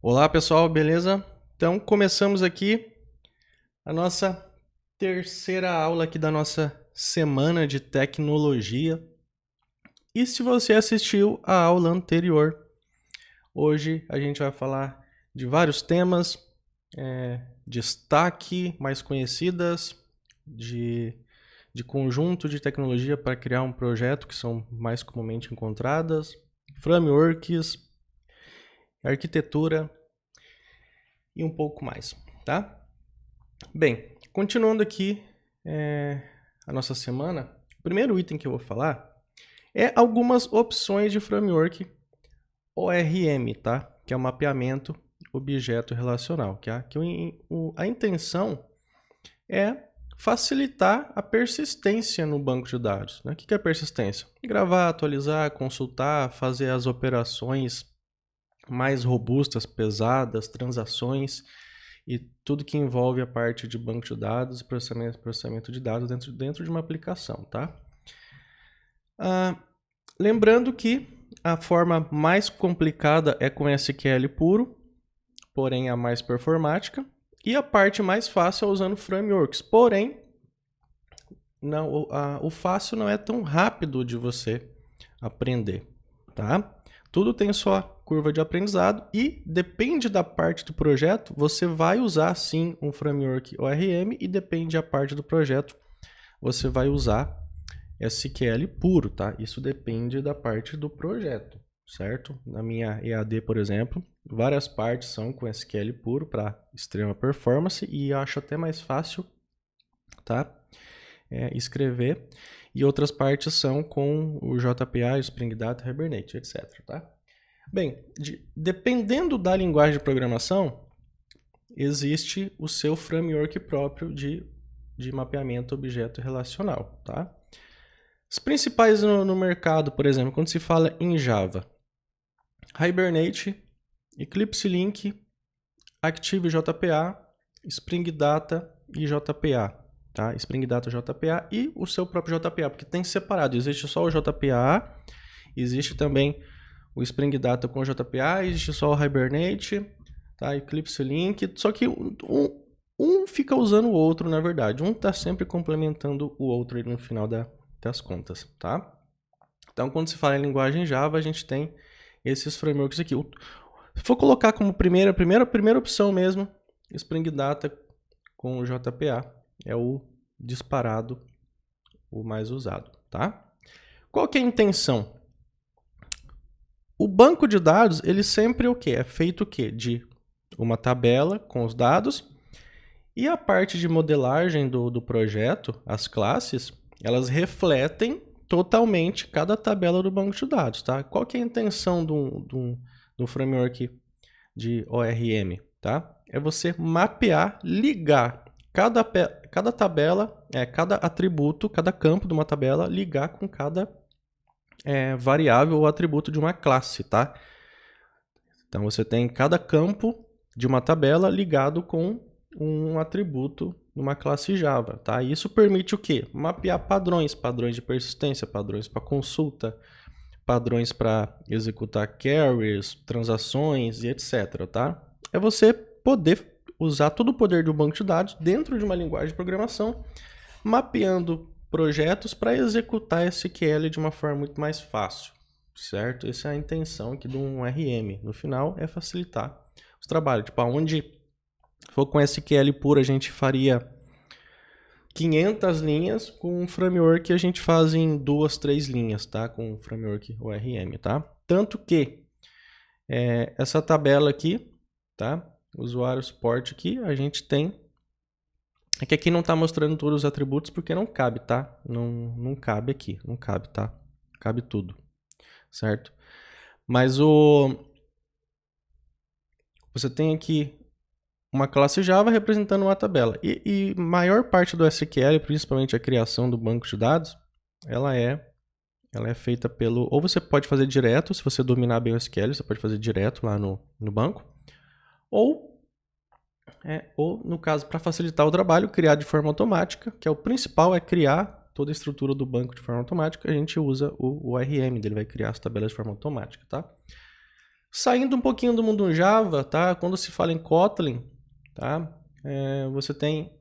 Olá pessoal, beleza? Então começamos aqui a nossa terceira aula aqui da nossa semana de tecnologia. E se você assistiu a aula anterior, hoje a gente vai falar de vários temas, destaque, mais conhecidas, de conjunto de tecnologia para criar um projeto que são mais comumente encontradas, frameworks, arquitetura e um pouco mais, tá? Bem, continuando aqui a nossa semana, o primeiro item que eu vou falar é algumas opções de framework ORM, tá? Que é o mapeamento objeto relacional. A intenção é facilitar a persistência no banco de dados. Né? O que é persistência? Gravar, atualizar, consultar, fazer as operações mais robustas, pesadas, transações e tudo que envolve a parte de banco de dados e processamento de dados dentro de uma aplicação, tá? Lembrando que a forma mais complicada é com SQL puro, porém a mais performática, e a parte mais fácil é usando frameworks, porém o fácil não é tão rápido de você aprender, tá? Tudo tem sua curva de aprendizado e depende da parte do projeto, você vai usar sim um framework ORM e depende da parte do projeto, você vai usar SQL puro, tá? Isso depende da parte do projeto, certo? Na minha EAD, por exemplo, várias partes são com SQL puro para extrema performance e acho até mais fácil, tá? Escrever. E outras partes são com o JPA, Spring Data, Hibernate, etc, tá? Bem, dependendo da linguagem de programação, existe o seu framework próprio de mapeamento objeto relacional, tá? Os principais no mercado, por exemplo, quando se fala em Java, Hibernate, Eclipse Link, Active JPA, Spring Data e JPA, tá? Spring Data JPA e o seu próprio JPA, porque tem separado, existe só o JPA, existe também o Spring Data com o JPA, existe só o Hibernate, tá? Eclipse Link, só que um fica usando o outro, na verdade. Um está sempre complementando o outro no final das contas, tá? Então, quando se fala em linguagem Java, a gente tem esses frameworks aqui. Se for colocar como primeira opção mesmo, Spring Data com o JPA é o disparado, o mais usado, tá? Qual que é a intenção? O banco de dados, ele sempre o quê? É feito o quê? De uma tabela com os dados e a parte de modelagem do projeto, as classes, elas refletem totalmente cada tabela do banco de dados, tá? Qual que é a intenção do framework de ORM, tá? É você mapear, ligar cada tabela, cada atributo, cada campo de uma tabela, ligar com cada variável ou atributo de uma classe, tá? Então você tem cada campo de uma tabela ligado com um atributo numa classe Java, tá? Isso permite o quê? Mapear padrões de persistência, padrões para consulta, padrões para executar carries, transações e etc, tá? É você poder usar todo o poder do banco de dados dentro de uma linguagem de programação, mapeando projetos para executar SQL de uma forma muito mais fácil, certo? Essa é a intenção aqui de um RM. No final, é facilitar os trabalhos. Tipo, onde for com SQL puro, a gente faria 500 linhas, com um framework a gente faz em 2, 3 linhas, tá? Com o framework ORM, tá? Tanto que essa tabela aqui, tá? Usuário suporte aqui, a gente tem. É que aqui não está mostrando todos os atributos porque não cabe, tá? Não cabe aqui, não cabe, tá? Cabe tudo, certo? Mas você tem aqui uma classe Java representando uma tabela. E maior parte do SQL, principalmente a criação do banco de dados, ela é feita pelo... Ou você pode fazer direto, se você dominar bem o SQL, você pode fazer direto lá no banco. Ou no caso, para facilitar o trabalho, criar de forma automática, que é o principal, é criar toda a estrutura do banco de forma automática. A gente usa o ORM, ele vai criar as tabelas de forma automática, tá? Saindo um pouquinho do mundo Java, tá? Quando se fala em Kotlin, tá? Você tem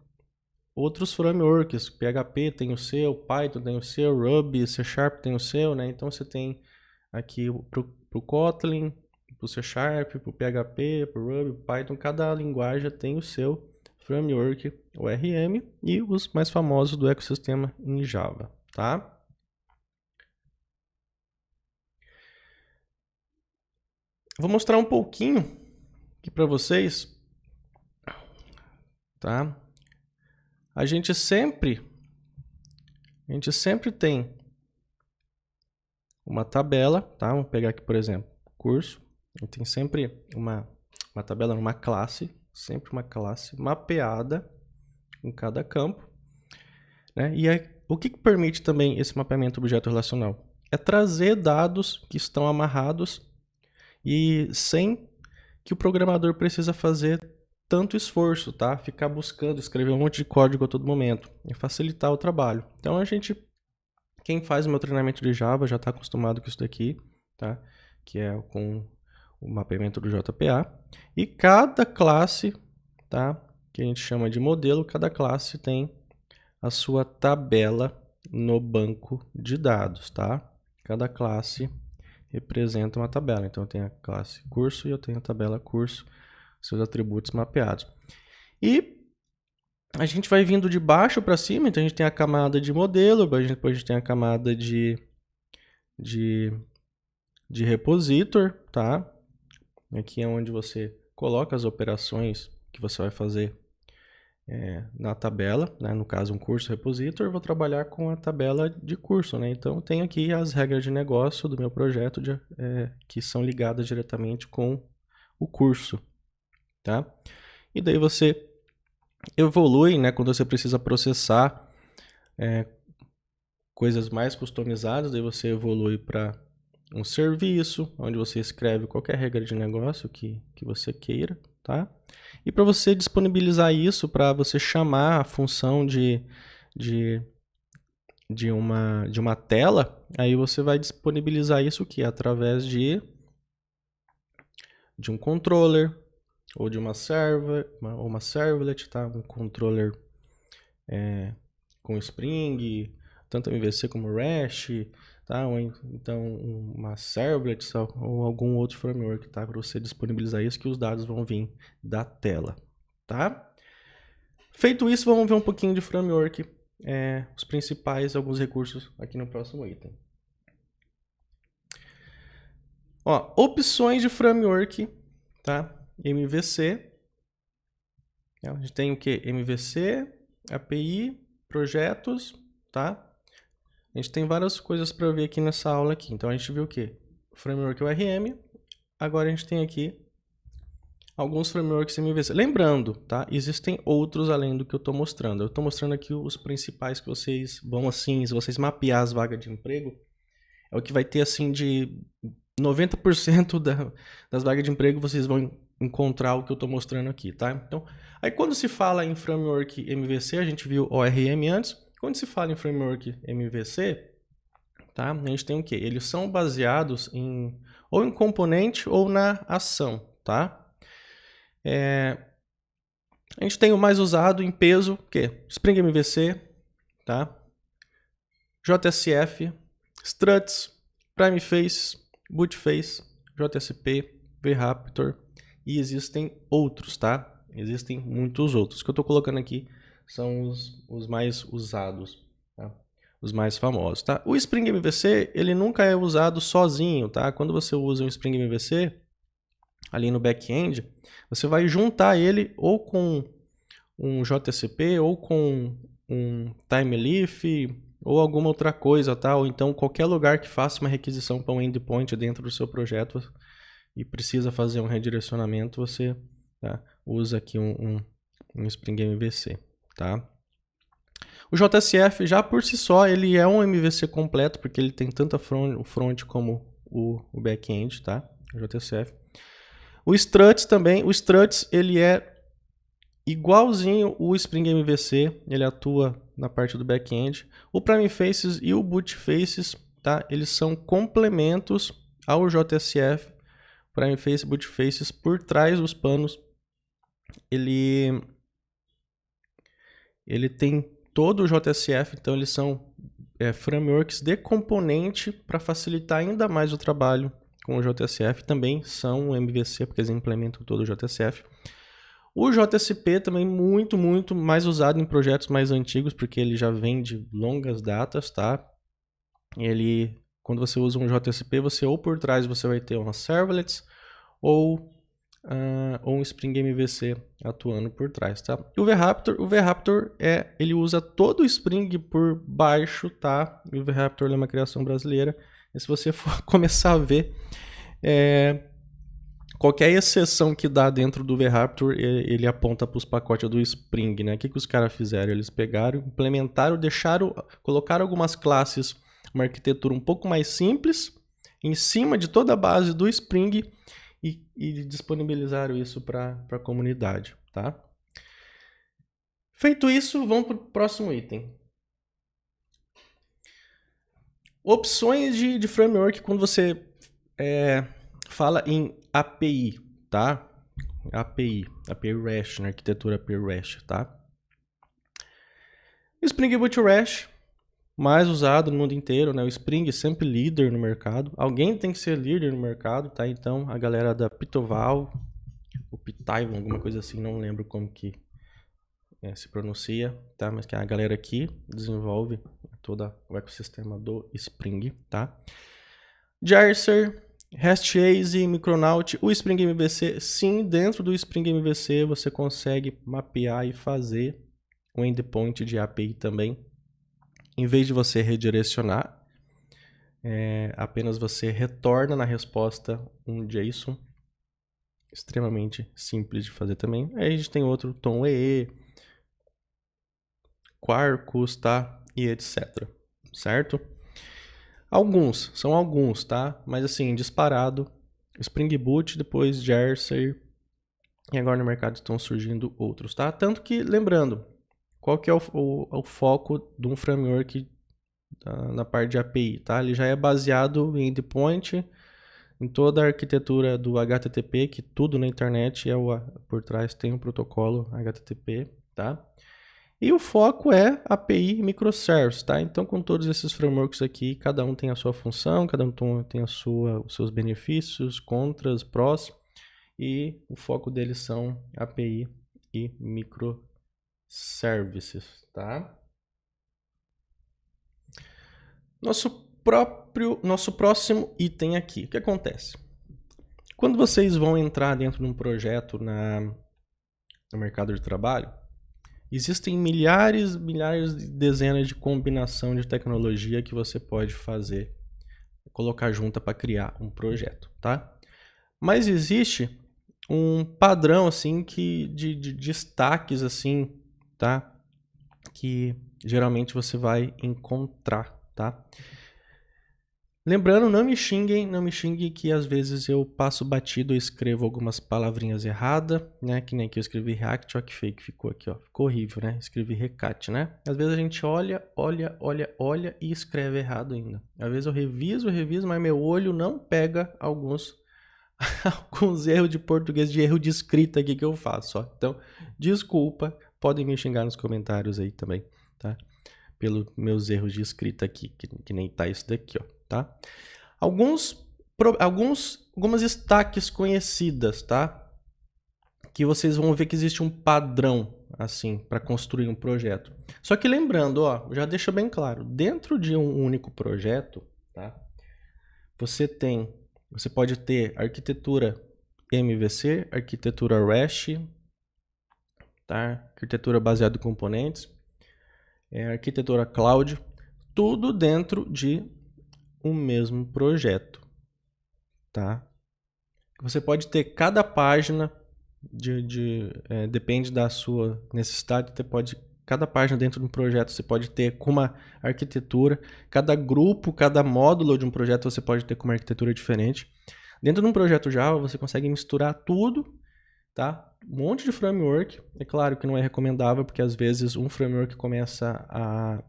outros frameworks, PHP tem o seu, Python tem o seu, Ruby, C# tem o seu, né? Então você tem aqui pro Kotlin, pro C#, pro PHP, pro Ruby, Python, cada linguagem tem o seu framework ORM e os mais famosos do ecossistema em Java, tá? Vou mostrar um pouquinho aqui para vocês, tá? A gente sempre tem uma tabela, tá? Vamos pegar aqui, por exemplo, curso. A gente tem sempre uma tabela, uma classe, sempre uma classe mapeada em cada campo, né? E aí, o que permite também esse mapeamento objeto relacional? É trazer dados que estão amarrados e sem que o programador precisa fazer tanto esforço, tá? Ficar buscando, escrever um monte de código a todo momento e facilitar o trabalho. Então quem faz o meu treinamento de Java já está acostumado com isso daqui, tá? Que é com o mapeamento do JPA. E cada classe, tá? Que a gente chama de modelo, cada classe tem a sua tabela no banco de dados, tá? Cada classe representa uma tabela. Então eu tenho a classe curso e eu tenho a tabela curso, seus atributos mapeados. E a gente vai vindo de baixo para cima, então a gente tem a camada de modelo, depois a gente tem a camada de repositor, tá? Aqui é onde você coloca as operações que você vai fazer na tabela, né? No caso um curso repositor, eu vou trabalhar com a tabela de curso, né? Então tem aqui as regras de negócio do meu projeto que são ligadas diretamente com o curso, tá? E daí você evolui, né? Quando você precisa processar coisas mais customizadas, daí você evolui para um serviço, onde você escreve qualquer regra de negócio que você queira, tá? E para você disponibilizar isso, para você chamar a função de uma tela, aí você vai disponibilizar isso que através de um controller ou de uma servlet, tá? Um controller com Spring, tanto MVC como REST, tá? Ou então uma servlet ou algum outro framework, tá? Para você disponibilizar isso, que os dados vão vir da tela, tá? Feito isso, vamos ver um pouquinho de framework, os principais, alguns recursos aqui no próximo item. Ó, opções de framework, tá? MVC. A gente tem o que? MVC, API, projetos, tá? A gente tem várias coisas para ver aqui nessa aula aqui. Então a gente viu o que? Framework ORM. Agora a gente tem aqui alguns frameworks MVC. Lembrando, tá? Existem outros além do que eu estou mostrando. Eu estou mostrando aqui os principais que vocês vão assim, se vocês mapear as vagas de emprego, é o que vai ter assim de 90% das vagas de emprego vocês vão encontrar o que eu estou mostrando aqui, tá? Então, aí quando se fala em framework MVC, a gente viu ORM antes. Quando se fala em framework MVC, tá? A gente tem o quê? Eles são baseados ou em componente ou na ação, tá? A gente tem o mais usado em peso, o quê? Spring MVC, tá? JSF, Struts, Primeface, Bootface, JSP, VRaptor e existem outros, tá? Existem muitos outros. O que eu estou colocando aqui são os mais usados, tá? Os mais famosos, tá? O Spring MVC, ele nunca é usado sozinho, tá? Quando você usa um Spring MVC, ali no back-end, você vai juntar ele ou com um JSP, ou com um Timeleaf, ou alguma outra coisa, tá? Ou então qualquer lugar que faça uma requisição para um endpoint dentro do seu projeto e precisa fazer um redirecionamento, você usa aqui um Spring MVC, tá? O JSF já por si só ele é um MVC completo, porque ele tem tanto o front como o back-end, tá? O JSF. O Struts também, o Struts ele é igualzinho o Spring MVC, ele atua na parte do back-end. O Primefaces e o Bootfaces, tá? Eles são complementos ao JSF, Prime Face, Boot Faces, por trás dos panos, ele tem todo o JSF, então eles são frameworks de componente para facilitar ainda mais o trabalho com o JSF. Também são o MVC, porque eles implementam todo o JSF. O JSP também muito mais usado em projetos mais antigos, porque ele já vem de longas datas, tá? Quando você usa um JSP, ou por trás você vai ter uma servlets ou um Spring MVC atuando por trás, tá? E o VRaptor ele usa todo o Spring por baixo, tá? E o VRaptor é uma criação brasileira. E se você for começar a ver, qualquer exceção que dá dentro do VRaptor, ele aponta para os pacotes do Spring, né? O que os caras fizeram? Eles pegaram, implementaram, colocaram algumas classes, uma arquitetura um pouco mais simples, em cima de toda a base do Spring e disponibilizaram isso para a comunidade, tá? Feito isso, vamos para o próximo item. Opções de framework quando você fala em API, tá? API REST, na arquitetura API REST, tá? Spring Boot REST, mais usado no mundo inteiro, né? O Spring é sempre líder no mercado. Alguém tem que ser líder no mercado, tá? Então, a galera da Pitoval, o Pitaivan, alguma coisa assim, não lembro como que se pronuncia, tá? Mas que a galera aqui desenvolve todo o ecossistema do Spring, tá? Jarcer, REST-ASE, Micronaut, o Spring MVC, sim, dentro do Spring MVC você consegue mapear e fazer um endpoint de API também. Em vez de você redirecionar, apenas você retorna na resposta um JSON. Extremamente simples de fazer também. Aí a gente tem outro, TomEE, Quarkus, tá? E etc. Certo? São alguns, tá? Mas assim, disparado, Spring Boot, depois Jarcer, e agora no mercado estão surgindo outros, tá? Tanto que, lembrando, qual que é o foco de um framework na parte de API, tá? Ele já é baseado em endpoint, em toda a arquitetura do HTTP, que tudo na internet por trás tem um protocolo HTTP, tá? E o foco é API microservice, tá? Então, com todos esses frameworks aqui, cada um tem a sua função, cada um tem os seus benefícios, contras, prós, e o foco deles são API e microservices, tá? Nosso próximo item aqui, o que acontece? Quando vocês vão entrar dentro de um projeto no mercado de trabalho, existem milhares, dezenas de combinação de tecnologia que você pode fazer, colocar junto para criar um projeto, tá? Mas existe um padrão assim de destaques assim, tá? Que geralmente você vai encontrar, tá? Lembrando, não me xinguem que às vezes eu passo batido e escrevo algumas palavrinhas erradas, né? Que nem que eu escrevi react, ó, que fake ficou aqui, ó. Ficou horrível, né? Escrevi recat, né? Às vezes a gente olha e escreve errado ainda. Às vezes eu reviso, mas meu olho não pega alguns erros de português, de erro de escrita aqui que eu faço, ó. Então, desculpa, podem me xingar nos comentários aí também, tá? Pelos meus erros de escrita aqui, que nem tá isso daqui, ó, tá? Algumas destaques conhecidas, tá? Que vocês vão ver que existe um padrão, assim, para construir um projeto. Só que lembrando, ó, já deixa bem claro, dentro de um único projeto, tá? Você pode ter arquitetura MVC, arquitetura REST, tá? Arquitetura baseada em componentes, arquitetura cloud, tudo dentro de um mesmo projeto, tá? Você pode ter cada página, depende da sua necessidade, cada página dentro de um projeto você pode ter com uma arquitetura, cada grupo, cada módulo de um projeto você pode ter com uma arquitetura diferente. Dentro de um projeto Java você consegue misturar tudo, tá? Um monte de framework, é claro que não é recomendável, porque às vezes um framework começa a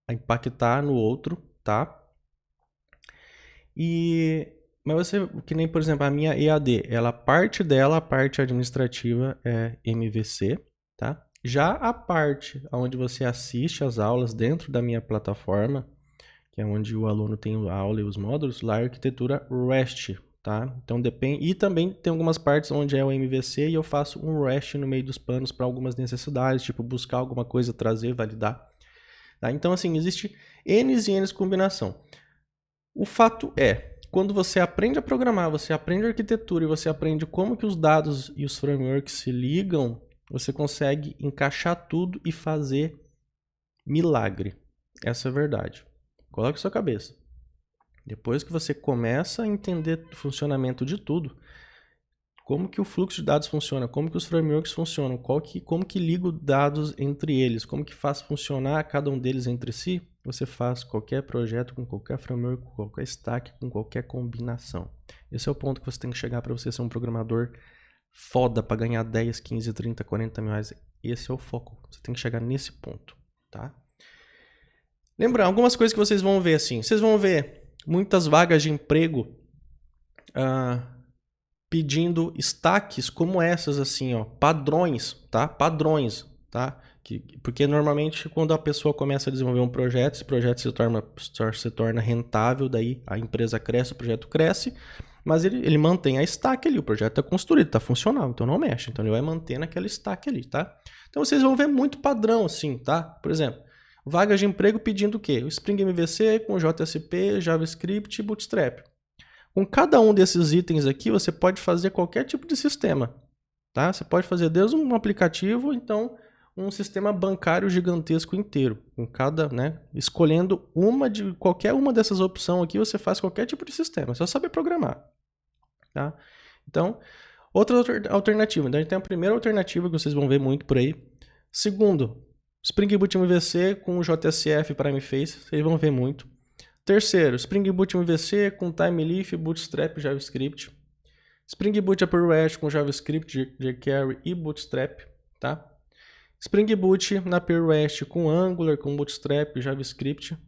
impactar no outro, tá? E Mas você, que nem, por exemplo, a minha EAD, ela, parte dela, a parte administrativa é MVC, tá? Já a parte onde você assiste as aulas dentro da minha plataforma, que é onde o aluno tem a aula e os módulos, lá é arquitetura REST, tá? Então depende, e também tem algumas partes onde é o MVC e eu faço um REST no meio dos panos para algumas necessidades, tipo buscar alguma coisa, trazer, validar. Tá? Então assim, existe N e N combinação. O fato é, quando você aprende a programar, você aprende a arquitetura e você aprende como que os dados e os frameworks se ligam, você consegue encaixar tudo e fazer milagre. Essa é a verdade. Coloque na sua cabeça. Depois que você começa a entender o funcionamento de tudo, como que o fluxo de dados funciona, como que os frameworks funcionam, como que liga os dados entre eles, como que faz funcionar cada um deles entre si, você faz qualquer projeto com qualquer framework, com qualquer stack, com qualquer combinação. Esse é o ponto que você tem que chegar para você ser um programador foda para ganhar 10, 15, 30, 40 mil reais. Esse é o foco. Você tem que chegar nesse ponto, tá? Lembrando, algumas coisas que vocês vão ver assim. Vocês vão ver muitas vagas de emprego pedindo stacks como essas assim, ó, padrões, tá? Padrões, tá? Porque normalmente quando a pessoa começa a desenvolver um projeto, esse projeto se torna rentável, daí a empresa cresce, o projeto cresce, mas ele mantém a stack ali, o projeto está construído, está funcional, então não mexe, então ele vai manter naquela stack ali, tá? Então vocês vão ver muito padrão assim, tá? Por exemplo, vagas de emprego pedindo o quê? O Spring MVC com JSP, JavaScript e Bootstrap. Com cada um desses itens aqui, você pode fazer qualquer tipo de sistema, tá? Você pode fazer desde um aplicativo, então um sistema bancário gigantesco inteiro, com cada, né? Escolhendo qualquer uma dessas opções aqui, você faz qualquer tipo de sistema, é só saber programar, tá? Então, outra alternativa. Então, a gente tem a primeira alternativa que vocês vão ver muito por aí. Segundo, Spring Boot MVC com JSF para Frameface, vocês vão ver muito. Terceiro, Spring Boot MVC com TimeLeaf, Bootstrap e JavaScript. Spring Boot Upper REST com JavaScript, jQuery e Bootstrap, tá? Spring Boot na Upper REST com Angular, com Bootstrap e JavaScript.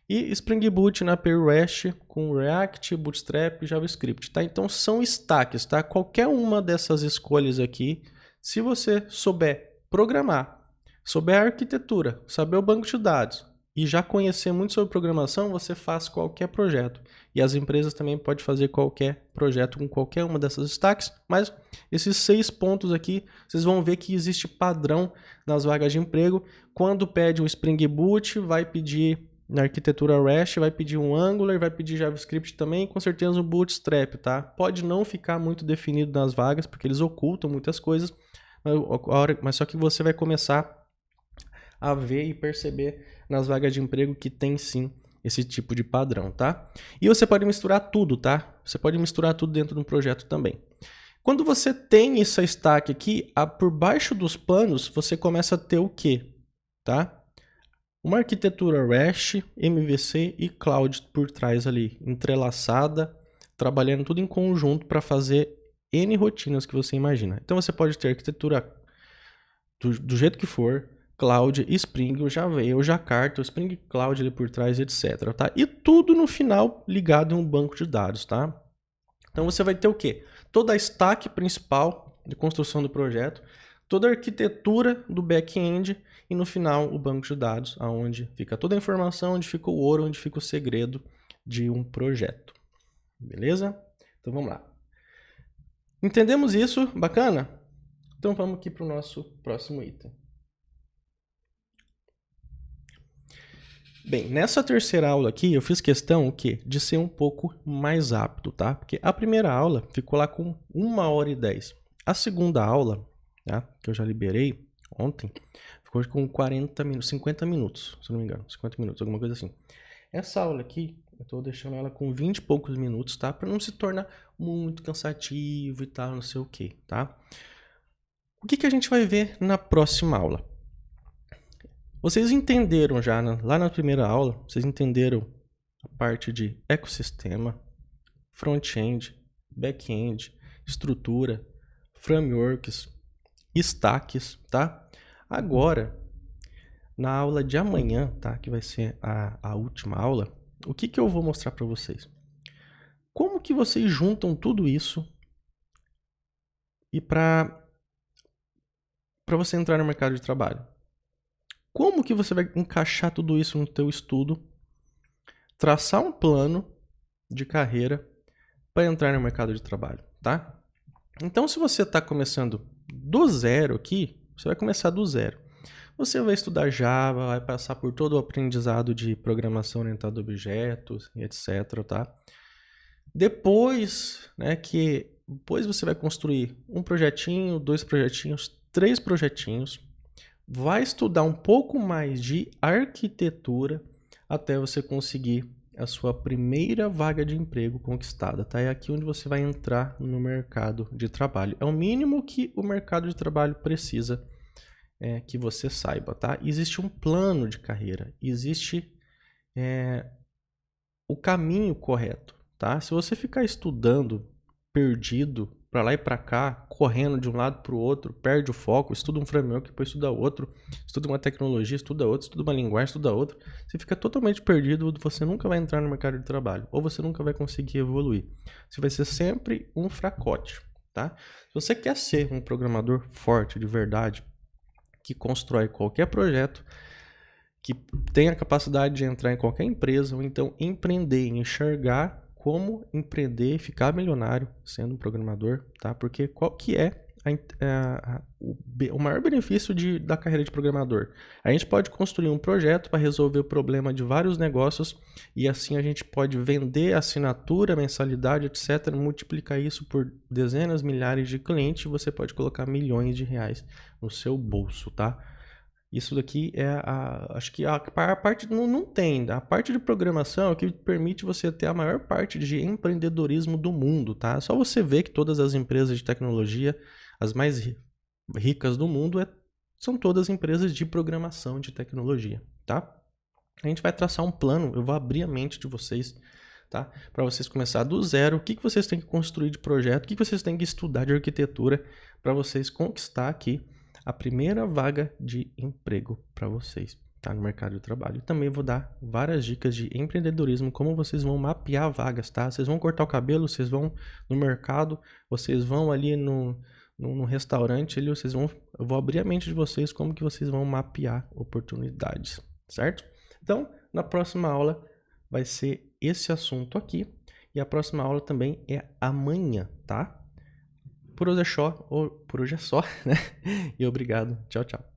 E Spring Boot na Upper REST com React, Bootstrap e JavaScript, tá? Então são stacks, tá? Qualquer uma dessas escolhas aqui, se você souber programar, souber a arquitetura, saber o banco de dados, e já conhecer muito sobre programação, você faz qualquer projeto. E as empresas também podem fazer qualquer projeto com qualquer uma dessas stacks, mas esses 6 pontos aqui, vocês vão ver que existe padrão nas vagas de emprego. Quando pede um Spring Boot, vai pedir na arquitetura REST, vai pedir um Angular, vai pedir JavaScript também, com certeza um Bootstrap, tá? Pode não ficar muito definido nas vagas, porque eles ocultam muitas coisas, mas só que você vai começar a ver e perceber nas vagas de emprego que tem sim esse tipo de padrão, tá? E você pode misturar tudo, tá? Você pode misturar tudo dentro de um projeto também. Quando você tem essa stack aqui, por baixo dos panos, você começa a ter o quê? Tá? Uma arquitetura REST, MVC e Cloud por trás ali, entrelaçada, trabalhando tudo em conjunto para fazer N rotinas que você imagina. Então você pode ter arquitetura do jeito que for, Cloud, Spring, o Java, o Jakarta, o Spring Cloud ali por trás, etc. Tá? E tudo no final ligado em um banco de dados, tá? Então você vai ter o quê? Toda a stack principal de construção do projeto, toda a arquitetura do back-end e no final o banco de dados, onde fica toda a informação, onde fica o ouro, onde fica o segredo de um projeto. Beleza? Então vamos lá. Entendemos isso? Bacana? Então vamos aqui para o nosso próximo item. Bem, nessa terceira aula aqui, eu fiz questão o quê? De ser um pouco mais rápido, tá? Porque a primeira aula ficou lá com 1h10. A segunda aula, tá? Que eu já liberei ontem, ficou com 40 minutos, 50 minutos, se não me engano, 50 minutos, alguma coisa assim. Essa aula aqui, eu tô deixando ela com 20 e poucos minutos, tá? Para não se tornar muito cansativo e tal, não sei o que, tá? O que a gente vai ver na próxima aula? Vocês entenderam já, lá na primeira aula, vocês entenderam a parte de ecossistema, front-end, back-end, estrutura, frameworks, stacks, tá? Agora, na aula de amanhã, tá? Que vai ser a última aula, o que eu vou mostrar para vocês? como que vocês juntam tudo isso e para você entrar no mercado de trabalho? Como que você vai encaixar tudo isso no teu estudo, traçar um plano de carreira para entrar no mercado de trabalho, tá? Então, se você está começando do zero aqui, você vai começar do zero. Você vai estudar Java, vai passar por todo o aprendizado de programação orientada a objetos, etc, tá? Depois você vai construir um projetinho, 2 projetinhos, 3 projetinhos, vai estudar um pouco mais de arquitetura até você conseguir a sua primeira vaga de emprego conquistada, tá? É aqui onde você vai entrar no mercado de trabalho. É o mínimo que o mercado de trabalho precisa que você saiba, tá? Existe um plano de carreira, existe o caminho correto, tá? Se você ficar estudando perdido para lá e para cá, correndo de um lado para o outro, perde o foco, estuda um framework, depois estuda outro, estuda uma tecnologia, estuda outro, estuda uma linguagem, estuda outra, você fica totalmente perdido, você nunca vai entrar no mercado de trabalho, ou você nunca vai conseguir evoluir. Você vai ser sempre um fracote, tá? Se você quer ser um programador forte de verdade, que constrói qualquer projeto, que tem a capacidade de entrar em qualquer empresa, ou então empreender, enxergar como empreender e ficar milionário sendo um programador, tá? Porque qual que é o maior benefício da carreira de programador? A gente pode construir um projeto para resolver o problema de vários negócios e assim a gente pode vender assinatura, mensalidade, etc., multiplicar isso por dezenas, milhares de clientes e você pode colocar milhões de reais no seu bolso, tá? Isso daqui acho que a parte não tem. A parte de programação é o que permite você ter a maior parte de empreendedorismo do mundo, tá? Só você ver que todas as empresas de tecnologia, as mais ricas do mundo, são todas empresas de programação de tecnologia, tá? A gente vai traçar um plano, eu vou abrir a mente de vocês, tá? Para vocês começar do zero, o que vocês têm que construir de projeto, o que vocês têm que estudar de arquitetura para vocês conquistar aqui a primeira vaga de emprego para vocês, tá? No mercado de trabalho. E também vou dar várias dicas de empreendedorismo, como vocês vão mapear vagas, tá? Vocês vão cortar o cabelo, vocês vão no mercado, vocês vão ali no restaurante, ali, eu vou abrir a mente de vocês como que vocês vão mapear oportunidades, certo? Então, na próxima aula vai ser esse assunto aqui, e a próxima aula também é amanhã, tá? Por hoje é só, né? E obrigado. Tchau, tchau.